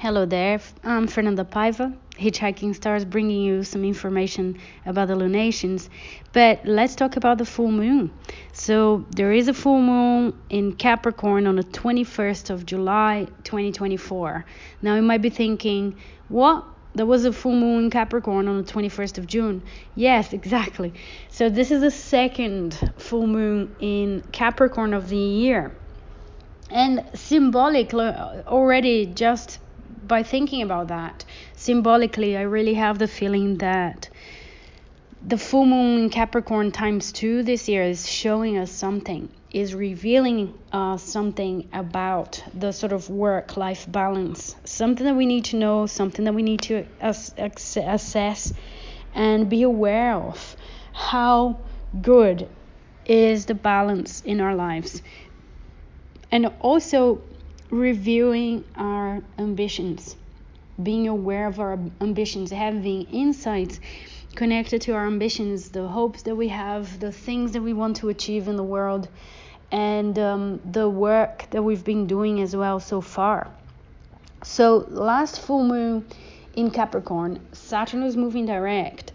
Hello there, I'm Fernanda Paiva, Hitchhiking Stars, bringing you some information about the lunations. But let's talk about the full moon. So there is a full moon in Capricorn on the 21st of July 2024. Now you might be thinking, what? There was a full moon in Capricorn on the 21st of June. Yes, exactly. So this is the second full moon in Capricorn of the year. And symbolically, already just by thinking about that, symbolically, I really have the feeling that the full moon in Capricorn ×2 this year is showing us something, is revealing something about the sort of work-life balance, something that we need to know, something that we need to assess and be aware of. How good is the balance in our lives? And also reviewing our ambitions, being aware of our ambitions, having insights connected to our ambitions, the hopes that we have, the things that we want to achieve in the world, and the work that we've been doing as well so far. So last full moon in Capricorn, Saturn was moving direct,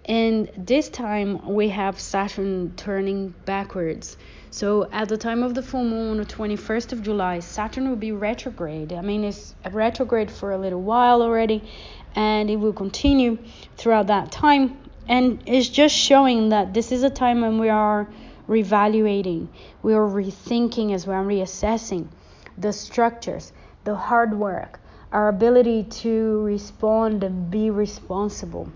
and this time we have Saturn turning backwards. So at the time of the full moon on the 21st of July, Saturn will be retrograde. I mean, it's retrograde for a little while already, and it will continue throughout that time. And it's just showing that this is a time when we are reevaluating, we are rethinking as well, reassessing the structures, the hard work, our ability to respond and be responsible,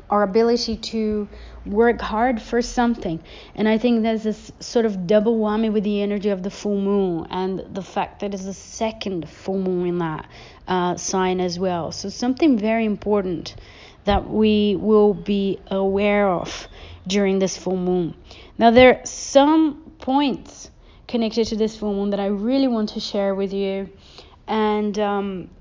our ability to work hard for something. And I think there's this sort of double whammy with the energy of the full moon and the fact that it's the second full moon in that sign as well. So something very important that we will be aware of during this full moon. Now there are some points connected to this full moon that I really want to share with you, and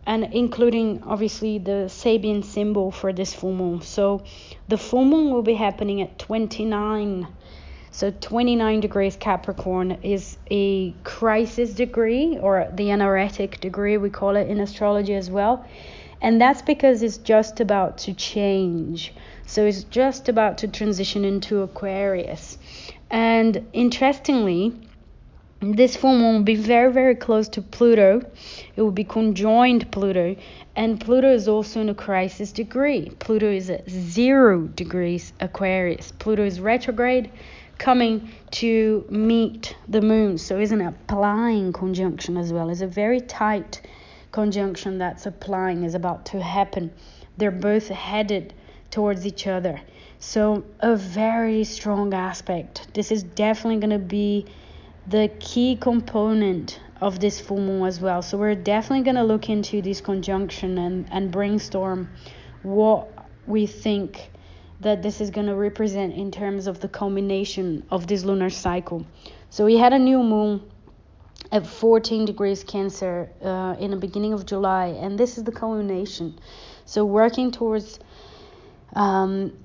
including obviously the Sabian symbol for this full moon. So the full moon will be happening at 29. So 29 degrees Capricorn is a crisis degree, or the anaretic degree, we call it in astrology as well. And that's because it's just about to change. So it's just about to transition into Aquarius. And interestingly, this full moon will be very, very close to Pluto. It will be conjoined Pluto. And Pluto is also in a crisis degree. Pluto is at 0 degrees Aquarius. Pluto is retrograde, coming to meet the moon. So it's an applying conjunction as well. It's a very tight conjunction that's applying, is about to happen. They're both headed towards each other. So a very strong aspect. This is definitely going to be the key component of this full moon as well. So we're definitely going to look into this conjunction and brainstorm what we think that this is going to represent in terms of the culmination of this lunar cycle. So we had a new moon at 14 degrees Cancer in the beginning of July, and this is the culmination. So working towards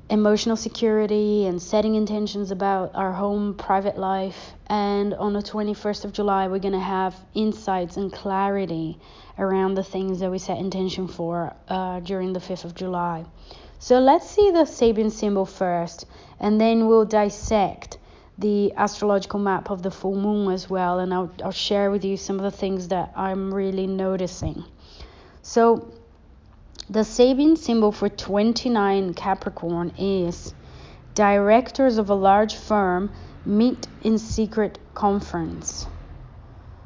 emotional security and setting intentions about our home, private life. And on the 21st of July, we're going to have insights and clarity around the things that we set intention for during the 5th of July. So let's see the Sabian symbol first, and then we'll dissect the astrological map of the full moon as well, and I'll share with you some of the things that I'm really noticing. So the Sabian symbol for 29 Capricorn is directors of a large firm meet in secret conference.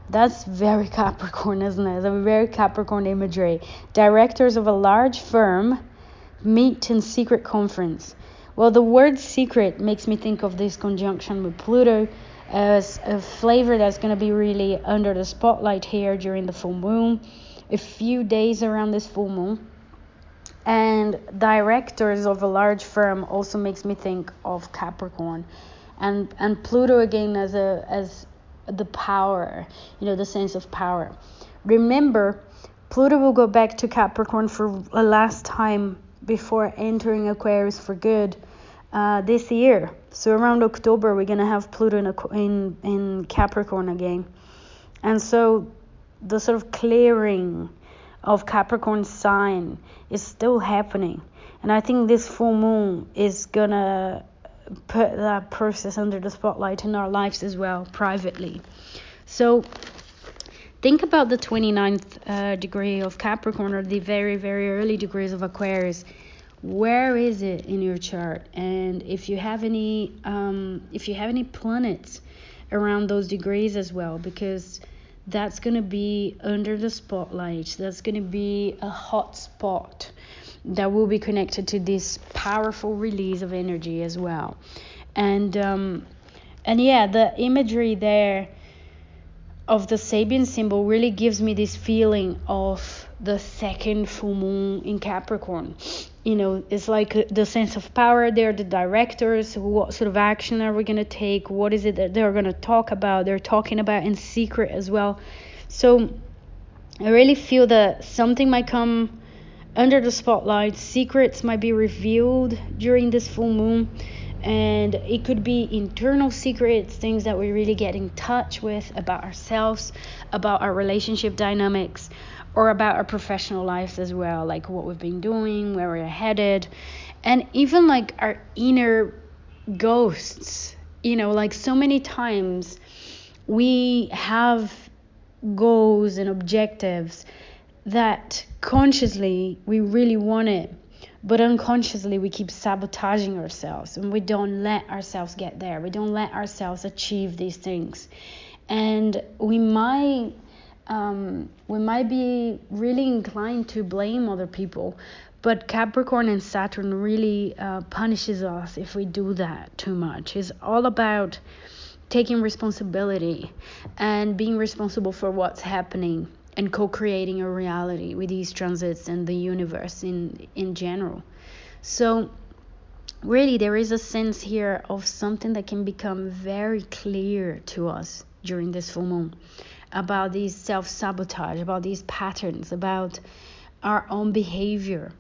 That's very Capricorn, isn't it? It's a very Capricorn imagery. Directors of a large firm meet in secret conference. Well, the word secret makes me think of this conjunction with Pluto as a flavor that's going to be really under the spotlight here during the full moon, a few days around this full moon. And directors of a large firm also makes me think of Capricorn, and Pluto again as the power, the sense of power. Remember, Pluto will go back to Capricorn for a last time before entering Aquarius for good this year. So around October, we're gonna have Pluto in Capricorn again, and so the sort of clearing of Capricorn sign is still happening. And I think this full moon is gonna put that process under the spotlight in our lives as well, privately. So think about the 29th degree of Capricorn, or the very, very early degrees of Aquarius. Where is it in your chart? And if you have any planets around those degrees as well, because that's going to be under the spotlight. That's going to be a hot spot that will be connected to this powerful release of energy as well. And yeah, the imagery there of the Sabian symbol really gives me this feeling of the second full moon in Capricorn. It's like the sense of power. They're the directors. What sort of action are we going to take? What is it that they're going to talk about? They're talking about in secret as well. So I really feel that something might come under the spotlight. Secrets might be revealed during this full moon. And it could be internal secrets, things that we really get in touch with about ourselves, about our relationship dynamics, or about our professional lives as well, like what we've been doing, where we're headed, and even like our inner ghosts. Like so many times we have goals and objectives that consciously we really want it, but unconsciously we keep sabotaging ourselves, and we don't let ourselves get there. We don't let ourselves achieve these things. And we might be really inclined to blame other people, but Capricorn and Saturn really punishes us if we do that too much. It's all about taking responsibility and being responsible for what's happening, and co-creating a reality with these transits and the universe in general. So really there is a sense here of something that can become very clear to us during this full moon, about these self-sabotage, about these patterns, about our own behavior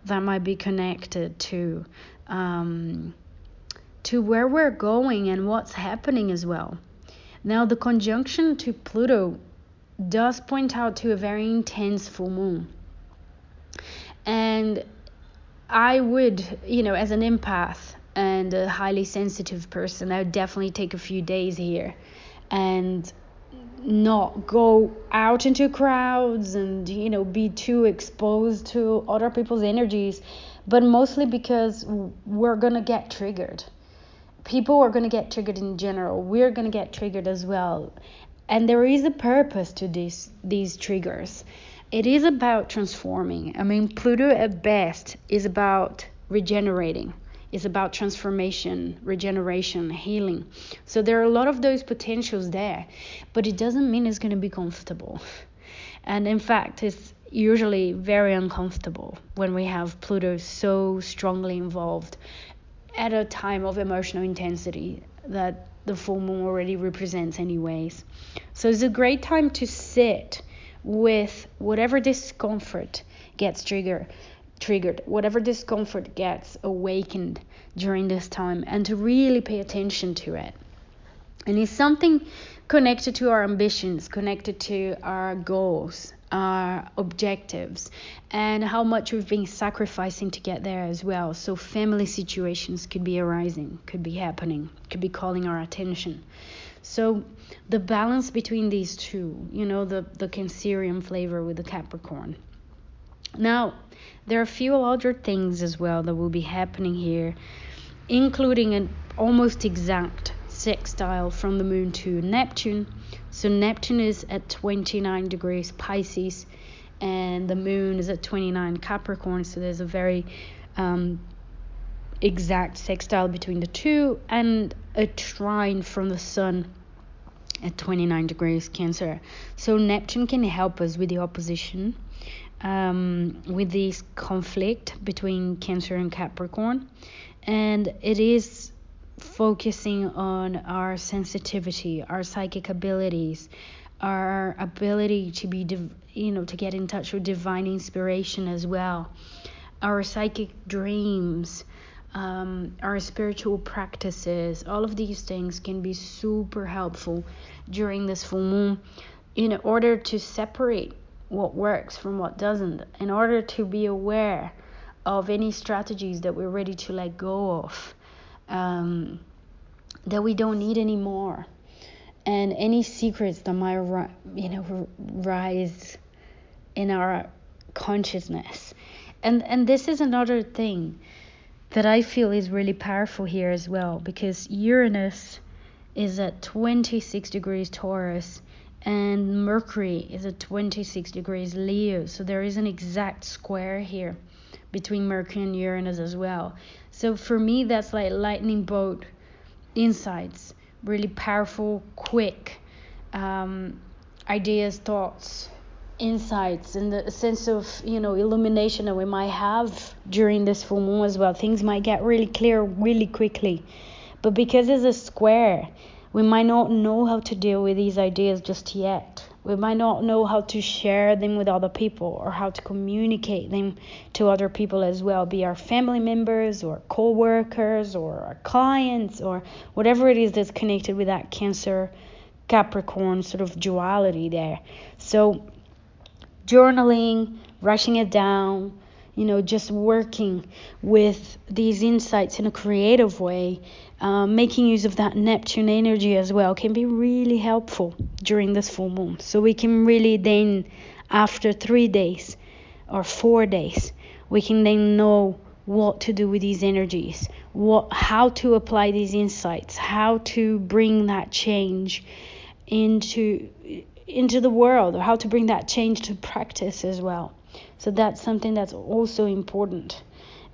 that might be connected to where we're going and what's happening as well. Now the conjunction to Pluto does point out to a very intense full moon. And I would, as an empath and a highly sensitive person, I would definitely take a few days here and not go out into crowds and, be too exposed to other people's energies, but mostly because we're going to get triggered. People are going to get triggered in general. We're going to get triggered as well. And there is a purpose to these triggers. It is about transforming. Pluto at best is about regenerating. It's about transformation, regeneration, healing. So there are a lot of those potentials there, but it doesn't mean it's going to be comfortable. And in fact, it's usually very uncomfortable when we have Pluto so strongly involved at a time of emotional intensity that the full moon already represents anyways. So it's a great time to sit with whatever discomfort gets triggered, whatever discomfort gets awakened during this time, and to really pay attention to it. And it's something connected to our ambitions, connected to our goals, our objectives, and how much we've been sacrificing to get there as well. So family situations could be arising, could be happening, could be calling our attention. So the balance between these two, the Cancerian flavor with the Capricorn. Now, there are a few other things as well that will be happening here, including an almost exact sextile from the moon to Neptune. So Neptune is at 29 degrees Pisces, and the moon is at 29 Capricorn. So there's a very exact sextile between the two, and a trine from the sun at 29 degrees Cancer. So Neptune can help us with the opposition, with this conflict between Cancer and Capricorn, and it is focusing on our sensitivity, our psychic abilities, our ability to be to get in touch with divine inspiration as well, our psychic dreams, our spiritual practices. All of these things can be super helpful during this full moon in order to separate what works from what doesn't, in order to be aware of any strategies that we're ready to let go of, that we don't need anymore, and any secrets that might rise in our consciousness. And this is another thing that I feel is really powerful here as well, because Uranus is at 26 degrees Taurus and Mercury is at 26 degrees Leo. So there is an exact square here between Mercury and Uranus as well. So for me, that's like lightning bolt insights, really powerful, quick ideas, thoughts, insights, and the sense of illumination that we might have during this full moon as well. Things might get really clear really quickly, but because it's a square, we might not know how to deal with these ideas just yet. We might not know how to share them with other people, or how to communicate them to other people as well, be our family members or co-workers or our clients, or whatever it is that's connected with that Cancer Capricorn sort of duality there. So journaling, writing it down, just working with these insights in a creative way, making use of that Neptune energy as well, can be really helpful during this full moon. So we can really then, after 3 days or 4 days, we can then know what to do with these energies, how to apply these insights, how to bring that change into the world, or how to bring that change to practice as well. So that's something that's also important.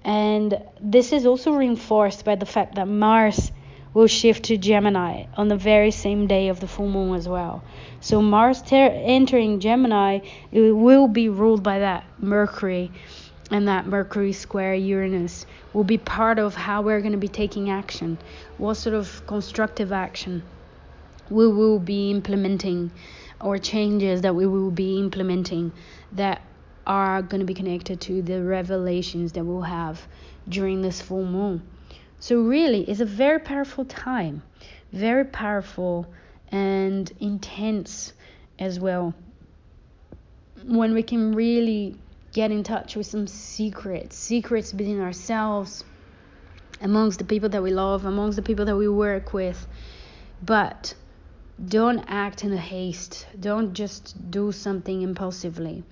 And this is also reinforced by the fact that Mars will shift to Gemini on the very same day of the full moon as well. So Mars entering Gemini, it will be ruled by that Mercury, and that Mercury square Uranus will be part of how we're going to be taking action, what sort of constructive action we will be implementing, or changes that we will be implementing that are going to be connected to the revelations that we'll have during this full moon. So really, it's a very powerful time, very powerful and intense as well, when we can really get in touch with some secrets within ourselves, amongst the people that we love, amongst the people that we work with. But don't act in a haste. Don't just do something impulsively.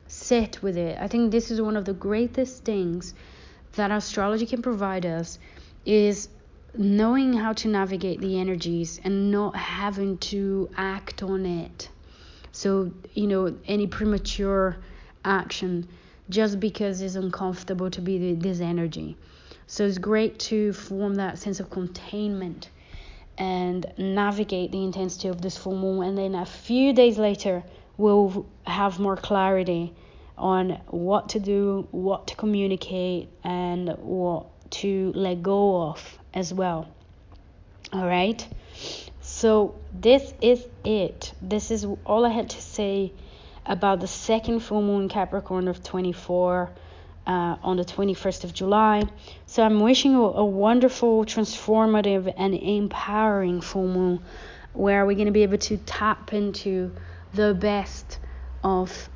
Sit with it. I think this is one of the greatest things that astrology can provide us, is knowing how to navigate the energies and not having to act on it. So, any premature action just because it's uncomfortable to be this energy. So it's great to form that sense of containment and navigate the intensity of this full moon, and then a few days later we'll have more clarity on what to do, what to communicate, and what to let go of as well. All right, so this is it. This is all I had to say about the second full moon Capricorn of 24 on the 21st of July. So I'm wishing you a wonderful, transformative, and empowering full moon, where we're going to be able to tap into the best of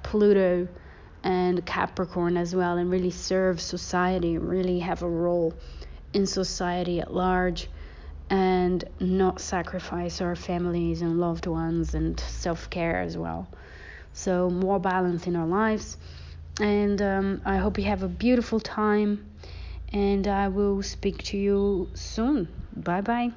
Pluto and Capricorn as well, and really serve society, really have a role in society at large, and not sacrifice our families and loved ones, and self-care as well. So more balance in our lives. And I hope you have a beautiful time, and I will speak to you soon. Bye bye.